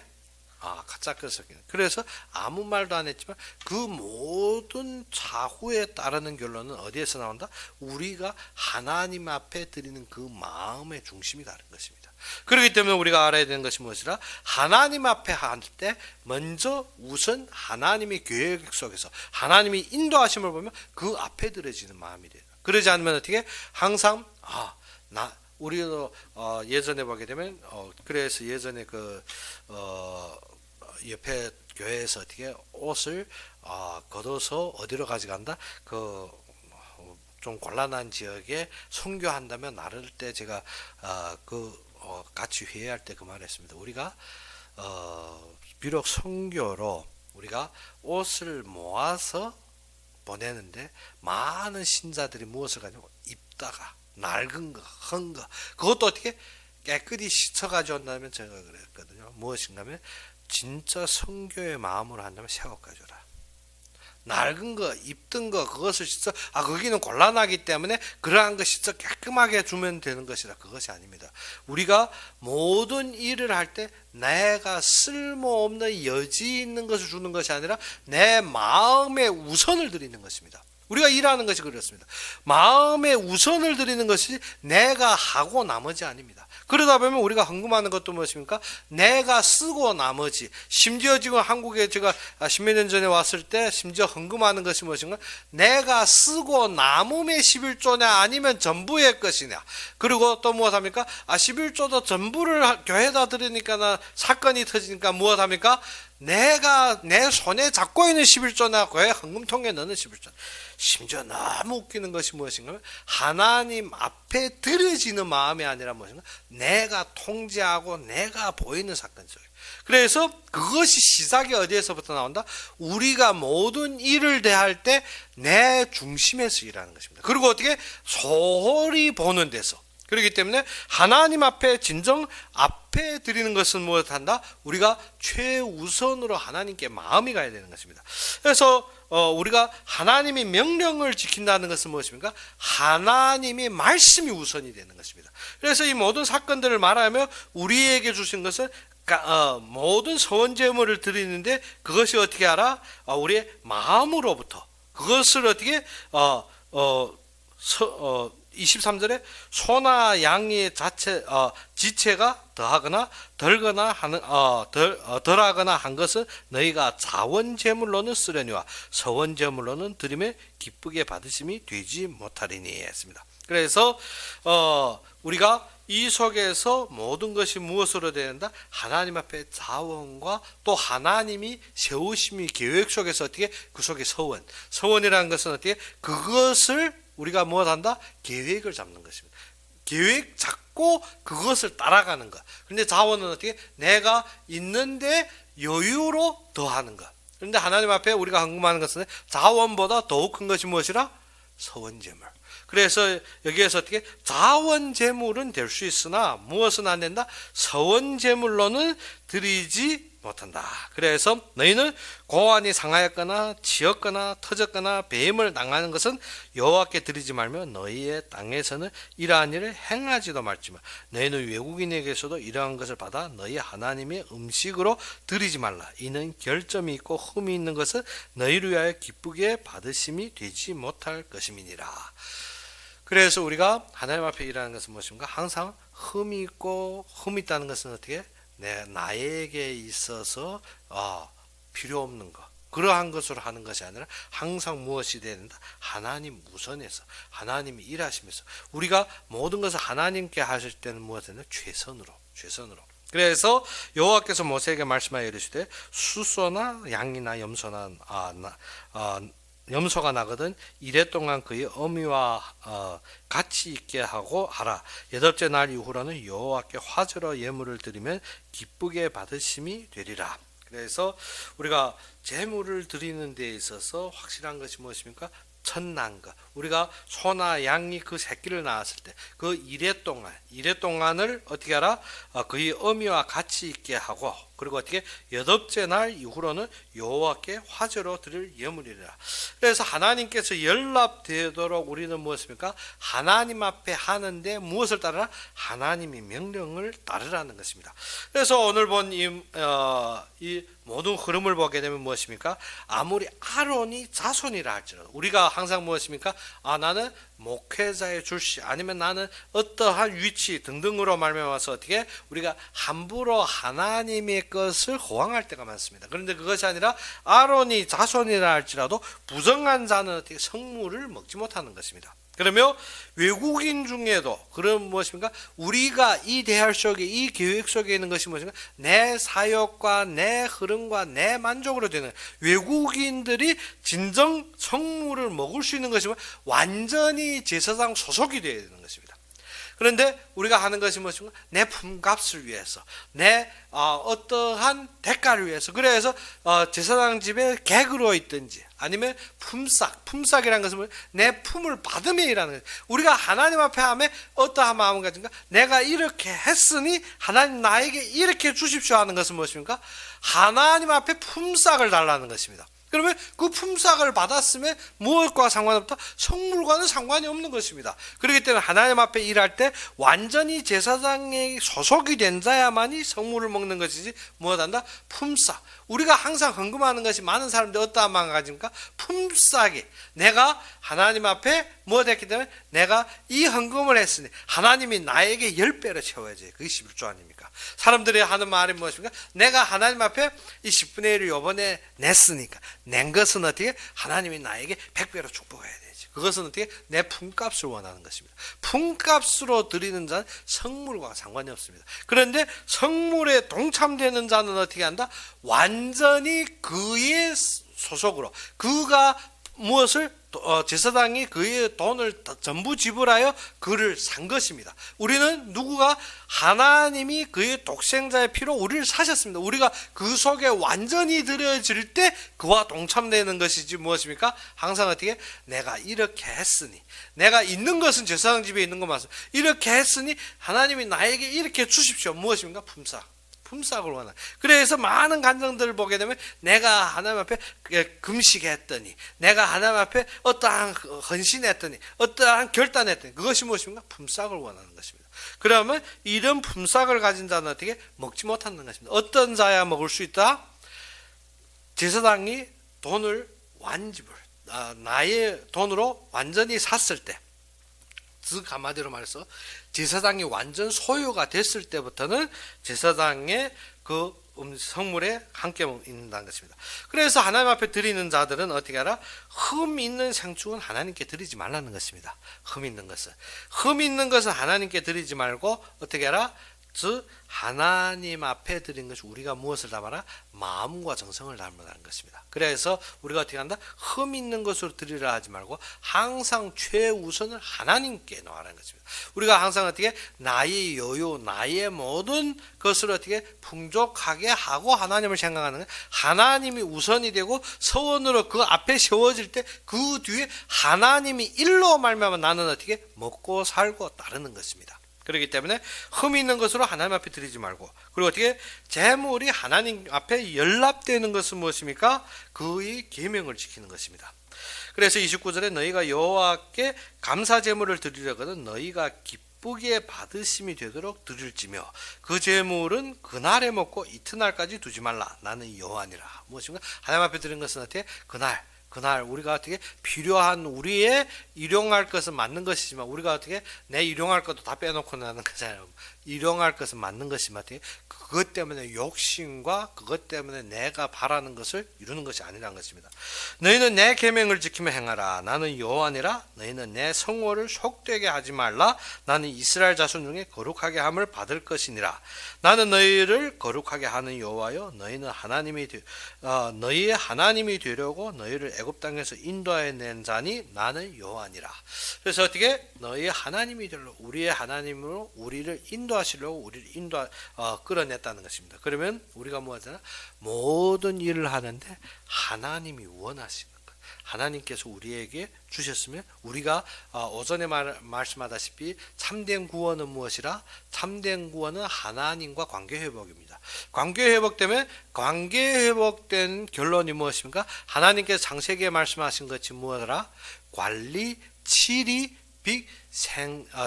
가짜 것을 그래서 아무 말도 안 했지만 그 모든 차후에 따르는 결론은 어디에서 나온다? 우리가 하나님 앞에 드리는 그 마음의 중심이 다른 것입니다. 그렇기 때문에 우리가 알아야 되는 것이 무엇이라 하나님 앞에 할 때 먼저 우선 하나님의 계획 속에서 하나님이 인도하심을 보면 그 앞에 드려지는 마음이 돼요. 그러지 않으면 어떻게 항상 우리도 예전에 보게 되면 그래서 예전에 옆에 교회에서 어떻게 옷을 걷어서 어디로 가져간다 좀 곤란한 지역에 선교한다면 나를 때 제가 같이 회의할 때 그 말했습니다. 우리가 비록 선교로 우리가 옷을 모아서 보내는데 많은 신자들이 무엇을 가지고 입다가 낡은 거, 헌 거, 그것도 어떻게 깨끗이 씻어가지고 온다면 제가 그랬거든요. 무엇인가 하면 진짜 선교의 마음으로 한다면 새 옷 가져라. 낡은 거, 입던 거, 그것을 씻어, 거기는 곤란하기 때문에 그러한 거 씻어 깔끔하게 주면 되는 것이라 그것이 아닙니다. 우리가 모든 일을 할 때 내가 쓸모없는 여지 있는 것을 주는 것이 아니라 내 마음의 우선을 드리는 것입니다. 우리가 일하는 것이 그렇습니다. 마음의 우선을 드리는 것이 내가 하고 나머지 아닙니다. 그러다 보면 우리가 헌금하는 것도 무엇입니까? 내가 쓰고 나머지. 심지어 지금 한국에 제가 십몇 년 전에 왔을 때 심지어 헌금하는 것이 무엇인가? 내가 쓰고 남음의 11조냐 아니면 전부의 것이냐. 그리고 또 무엇합니까? 11조도 전부를 교회에다 드리니까 사건이 터지니까 무엇합니까? 내가 내 손에 잡고 있는 11조나 교회 헌금통에 넣는 11조. 심지어 너무 웃기는 것이 무엇인가? 하나님 앞에 드려지는 마음이 아니라 무엇인가? 내가 통제하고 내가 보이는 사건 속에. 그래서 그것이 시작이 어디에서부터 나온다? 우리가 모든 일을 대할 때 내 중심에서 일하는 것입니다. 그리고 어떻게? 소홀히 보는 데서. 그렇기 때문에 하나님 앞에 진정 앞에 드리는 것은 무엇한다? 우리가 최우선으로 하나님께 마음이 가야 되는 것입니다. 그래서 우리가 하나님이 명령을 지킨다는 것은 무엇입니까? 하나님의 말씀이 우선이 되는 것입니다. 그래서 이 모든 사건들을 말하며 우리에게 주신 것은 모든 서원제물을 드리는데 그것이 어떻게 알아? 우리의 마음으로부터 그것을 어떻게 23절에 소나 양의 지체가 더하거나 덜하거나 한 것은 너희가 자원제물로는 쓰려니와 서원제물로는 드림에 기쁘게 받으심이 되지 못하리니 했습니다. 그래서 우리가 이 속에서 모든 것이 무엇으로 된다? 하나님 앞에 자원과 또 하나님이 세우심이 계획 속에서 어떻게 그 속에 서원이라는 것은 어떻게 그것을 우리가 무엇한다? 계획을 잡는 것입니다. 계획 잡고 그것을 따라가는 것. 그런데 자원은 어떻게? 내가 있는데 여유로 더하는 것. 그런데 하나님 앞에 우리가 헌금하는 것은 자원보다 더욱 큰 것이 무엇이라? 서원제물. 그래서 여기에서 어떻게 자원제물은 될 수 있으나 무엇은 안 된다? 서원제물로는 드리지 못한다. 그래서 너희는 고환이 상하였거나 치었거나 터졌거나 배임을 당하는 것은 여호와께 드리지 말며 너희의 땅에서는 이러한 일을 행하지도 말지만 너희는 외국인에게서도 이러한 것을 받아 너희 하나님의 음식으로 드리지 말라. 이는 결점이 있고 흠이 있는 것은 너희를 위하여 기쁘게 받으심이 되지 못할 것임이니라. 그래서 우리가 하나님 앞에 일하는 것은 무엇입니까? 항상 흠이 있고 흠이 있다는 것은 어떻게? 나에게 있어서 필요 없는 것, 그러한 것으로 하는 것이 아니라 항상 무엇이 되야 된다? 하나님 우선에서 하나님이 일하시면서 우리가 모든 것을 하나님께 하실 때는 무엇이냐? 최선으로. 그래서 여호와께서 모세에게 말씀하여 이르시되 수소나 양이나 염소가 나거든 이래 동안 그의 어미와 같이 있게 하고 하라. 여덟째 날 이후로는 여호와께 화제로 예물을 드리면 기쁘게 받으심이 되리라. 그래서 우리가 제물을 드리는 데 있어서 확실한 것이 무엇입니까? 첫난 것. 우리가 소나 양이 그 새끼를 낳았을 때 그 이래 동안을 어떻게 하라? 그의 어미와 같이 있게 하고, 그리고 어떻게 여덟째 날 이후로는 여호와께 화제로 드릴 예물이라. 그래서 하나님께서 연락되도록 우리는 무엇입니까? 하나님 앞에 하는데 무엇을 따르라? 하나님의 명령을 따르라는 것입니다. 그래서 오늘 본 이 모든 흐름을 보게 되면 무엇입니까? 아무리 아론이 자손이라 할지라도 우리가 항상 무엇입니까? 나는 목회자의 출시, 아니면 나는 어떠한 위치 등등으로 말미암아서 어떻게 우리가 함부로 하나님의 것을 호황할 때가 많습니다. 그런데 그것이 아니라 아론이 자손이라 할지라도 부정한 자는 어떻게 성물을 먹지 못하는 것입니다. 그러면 외국인 중에도 그런 무엇입니까? 우리가 이 대화 속에, 이 계획 속에 있는 것이 무엇인가? 내 사역과 내 흐름과 내 만족으로 되는 외국인들이 진정 성물을 먹을 수 있는 것이면 완전히 제사장 소속이 되어야 되는 것입니다. 그런데 우리가 하는 것이 무엇인가? 내 품값을 위해서, 내 어떠한 대가를 위해서, 그래서 제사장 집에 객으로 있든지 아니면 품삯이라는 것은 내 품을 받음에 일하는 거예요. 우리가 하나님 앞에 하면 어떠한 마음을 가진가? 내가 이렇게 했으니 하나님 나에게 이렇게 주십시오 하는 것은 무엇입니까? 하나님 앞에 품삯을 달라는 것입니다. 그러면 그 품삯을 받았으면 무엇과 상관없다? 성물과는 상관이 없는 것입니다. 그렇기 때문에 하나님 앞에 일할 때 완전히 제사장에 소속이 된 자야만이 성물을 먹는 것이지 무엇한다? 품삯. 우리가 항상 헌금하는 것이 많은 사람들이 어떠한 마음을 가집니까? 품삯이 내가 하나님 앞에 무엇 했기 때문에 내가 이 헌금을 했으니 하나님이 나에게 10배로 채워야지. 그게 11조 아닙니까? 사람들이 하는 말이 무엇입니까? 내가 하나님 앞에 이 10분의 1을 이번에 냈으니까 낸 것은 어떻게? 하나님이 나에게 100배로 축복해야 되지. 그것은 어떻게? 내 품값을 원하는 것입니다. 품값으로 드리는 자는 성물과 상관이 없습니다. 그런데 성물에 동참되는 자는 어떻게 한다? 완전히 그의 소속으로, 그가 무엇을 제사장이 그의 돈을 전부 지불하여 그를 산 것입니다. 우리는 누구가? 하나님이 그의 독생자의 피로 우리를 사셨습니다. 우리가 그 속에 완전히 들여질 때 그와 동참되는 것이지 무엇입니까? 항상 어떻게? 내가 이렇게 했으니, 내가 있는 것은 제사장 집에 있는 것 맞습니다. 이렇게 했으니 하나님이 나에게 이렇게 주십시오. 무엇입니까? 품삯을 원하는. 그래서 많은 간증들을 보게 되면 내가 하나님 앞에 금식했더니, 내가 하나님 앞에 어떠한 헌신했더니, 어떠한 결단했더니, 그것이 무엇입니까? 품삯을 원하는 것입니다. 그러면 이런 품삯을 가진 자는 어떻게? 먹지 못하는 것입니다. 어떤 자야 먹을 수 있다? 제사장이 돈을 완집을, 나의 돈으로 완전히 샀을 때, 즉 한마디로 말해서 제사장이 완전 소유가 됐을 때부터는 제사장의 그 성물에 함께 있는다는 것입니다. 그래서 하나님 앞에 드리는 자들은 어떻게 하라? 흠 있는 생축은 하나님께 드리지 말라는 것입니다. 흠 있는 것은 하나님께 드리지 말고 어떻게 하라? 즉 하나님 앞에 드린 것이 우리가 무엇을 담아라? 마음과 정성을 담으라는 것입니다. 그래서 우리가 어떻게 한다? 흠 있는 것으로 드리라 하지 말고 항상 최우선을 하나님께 놓으라는 것입니다. 우리가 항상 어떻게 나의 여유, 나의 모든 것을 어떻게 풍족하게 하고 하나님을 생각하는 거예요. 하나님이 우선이 되고 서원으로 그 앞에 세워질 때 그 뒤에 하나님이 일로 말미암아 나는 어떻게 먹고 살고 따르는 것입니다. 그렇기 때문에 흠이 있는 것으로 하나님 앞에 드리지 말고, 그리고 어떻게 재물이 하나님 앞에 연락되는 것은 무엇입니까? 그의 계명을 지키는 것입니다. 그래서 29절에 너희가 여호와께 감사 제물을 드리려거든 너희가 기쁘게 받으심이 되도록 드릴지며 그 제물은 그날에 먹고 이튿날까지 두지 말라. 나는 여호와니라. 무엇입니까? 하나님 앞에 드린 것은 어떻게? 그날 우리가 어떻게 필요한 우리의 일용할 것은 맞는 것이지만 우리가 어떻게 내 일용할 것도 다 빼놓고 나는 거잖아요. 일용할 것은 맞는 것이지만 어떻게 그것 때문에 욕심과 그것 때문에 내가 바라는 것을 이루는 것이 아니라는 것입니다. 너희는 내 계명을 지키며 행하라. 나는 여호와니라. 너희는 내 성호를 속되게 하지 말라. 나는 이스라엘 자손 중에 거룩하게 함을 받을 것이니라. 나는 너희를 거룩하게 하는 여호와여. 너희는 너희의 하나님이 되려고 너희를 애굽 땅에서 인도하여 낸 자니 나는 여호와니라. 그래서 어떻게 너희의 하나님이 되려고 우리의 하나님으로 우리를 인도하시려고 우리를 끌어냈다는 것입니다. 그러면 우리가 뭐 하잖아? 모든 일을 하는데 하나님이 원하시는 것. 하나님께서 우리에게 주셨으면 우리가 오전에 말씀하다시피 참된 구원은 무엇이라? 참된 구원은 하나님과 관계 회복입니다. 관계 회복되면 관계 회복된 결론이 무엇입니까? 하나님께서 창세기에 말씀하신 것이 무엇이라? 관리, 치리, 빅,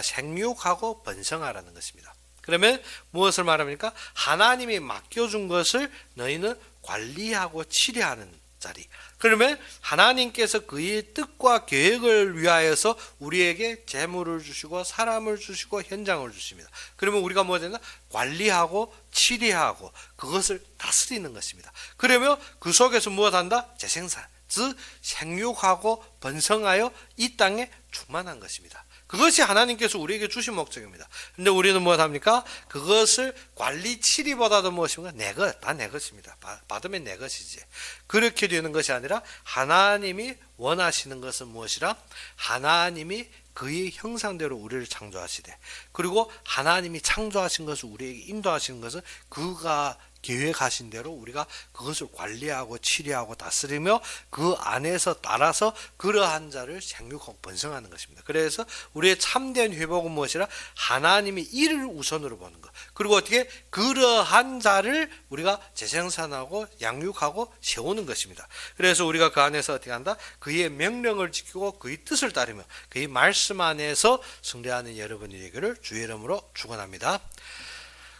생육하고 번성하라는 것입니다. 그러면 무엇을 말합니까? 하나님이 맡겨준 것을 너희는 관리하고 치리하는 자리. 그러면 하나님께서 그의 뜻과 계획을 위하여서 우리에게 재물을 주시고 사람을 주시고 현장을 주십니다. 그러면 우리가 뭐 되나? 관리하고 치리하고 그것을 다스리는 것입니다. 그러면 그 속에서 무엇한다? 재생산, 즉 생육하고 번성하여 이 땅에 충만한 것입니다. 그것이 하나님께서 우리에게 주신 목적입니다. 그런데 우리는 무엇합니까? 그것을 관리 치리보다도 무엇입니까? 다 내 것입니다. 받으면 내 것이지. 그렇게 되는 것이 아니라 하나님이 원하시는 것은 무엇이라? 하나님이 그의 형상대로 우리를 창조하시되, 그리고 하나님이 창조하신 것을 우리에게 인도하시는 것은 그가 계획하신 대로 우리가 그것을 관리하고 치리하고 다스리며 그 안에서 따라서 그러한 자를 생육하고 번성하는 것입니다. 그래서 우리의 참된 회복은 무엇이라? 하나님이 이를 우선으로 보는 것. 그리고 어떻게 그러한 자를 우리가 재생산하고 양육하고 세우는 것입니다. 그래서 우리가 그 안에서 어떻게 한다? 그의 명령을 지키고 그의 뜻을 따르며 그의 말씀 안에서 승리하는 여러분이 되기를 주의 이름으로 축원합니다.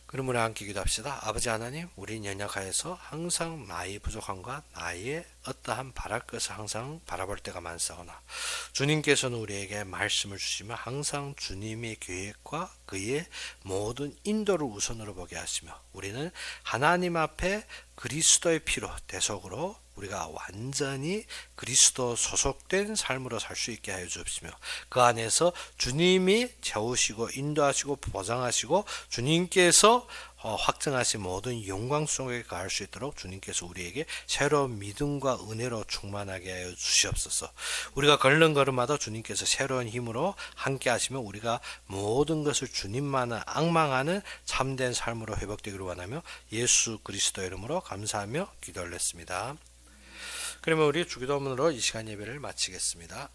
그럼 우리 함께 기도합시다. 아버지 하나님, 우리 연약하여서 항상 나의 부족함과 나의 어떠한 바랄 것을 항상 바라볼 때가 많사오나 주님께서는 우리에게 말씀을 주시며 항상 주님의 계획과 그의 모든 인도를 우선으로 보게 하시며 우리는 하나님 앞에 그리스도의 피로 대속으로 우리가 완전히 그리스도 소속된 삶으로 살 수 있게 하여 주옵시며 그 안에서 주님이 채우시고 인도하시고 보장하시고 주님께서 확증하신 모든 영광 속에 가할 수 있도록 주님께서 우리에게 새로운 믿음과 은혜로 충만하게 하여 주시옵소서. 우리가 걷는 걸음마다 주님께서 새로운 힘으로 함께 하시며 우리가 모든 것을 주님만을 앙망하는 참된 삶으로 회복되기를 원하며 예수 그리스도 이름으로 감사하며 기도 올렸습니다. 그러면 우리 주기도문으로 이 시간 예배를 마치겠습니다.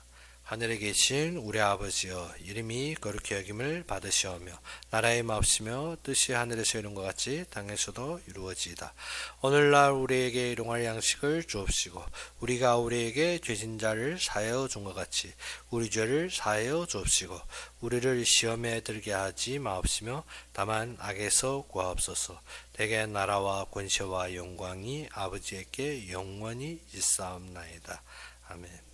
하늘에 계신 우리 아버지여, 이름이 거룩히 여김을 받으시오며 나라의 마옵시며 뜻이 하늘에서 이룬 것 같이 땅에서도 이루어지이다. 오늘날 우리에게 일용할 양식을 주옵시고 우리가 우리에게 죄진 자를 사하여 준 것 같이 우리 죄를 사하여 주옵시고 우리를 시험에 들게 하지 마옵시며 다만 악에서 구하옵소서. 대개 나라와 권세와 영광이 아버지에게 영원히 있사옵나이다. 아멘.